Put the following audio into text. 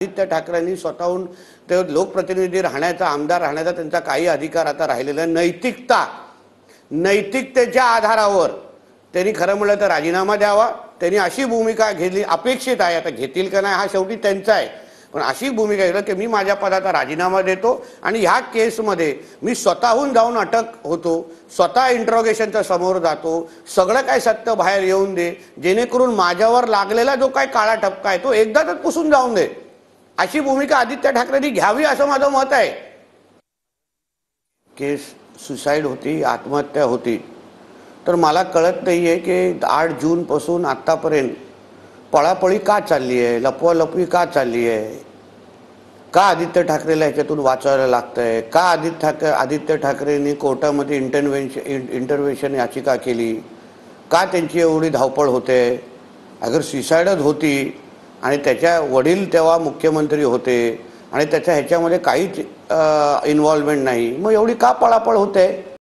आदित्य ठाकरेंनी स्वतःहून ते लोकप्रतिनिधी राहण्याचा, आमदार राहण्याचा त्यांचा काही अधिकार आता राहिलेला नैतिकता, नैतिकतेच्या आधारावर त्यांनी खरं म्हणलं तर राजीनामा द्यावा। त्यांनी अशी भूमिका घेतली, अपेक्षित आहे, आता घेतील का नाही हा शेवटी त्यांचा आहे, पण अशी भूमिका घेतली की मी माझ्या पदाचा राजीनामा देतो आणि ह्या केसमध्ये मी स्वतःहून जाऊन अटक होतो, स्वतः इंट्रोगेशनच्या समोर जातो, सगळं काय सत्य बाहेर येऊन दे, जेणेकरून माझ्यावर लागलेला जो काय काळा ठपका आहे तो एकदाच पुसून जाऊन दे, अशी भूमिका आदित्य ठाकरेंनी घ्यावी असं माझं मत आहे। केस सुसाईड होती, आत्महत्या होती, तर मला कळत नाहीये की 8 जून पासून आतापर्यंत पळापळी का चालली आहे, लपवालपवी का चालली आहे, का आदित्य ठाकरेला ह्याच्यातून वाचायला लागतंय, का आदित्य ठाकरेंनी कोर्टामध्ये इंटरव्हेन्शन याचिका केली, का त्यांची एवढी धावपळ होते। अगर सुसाईडच होती आणि त्याच्या वडील तेव्हा मुख्यमंत्री होते आणि त्याच्या ह्याच्यामध्ये काहीच इन्व्हॉल्वमेंट नाही, मग एवढी का पळापळ होते।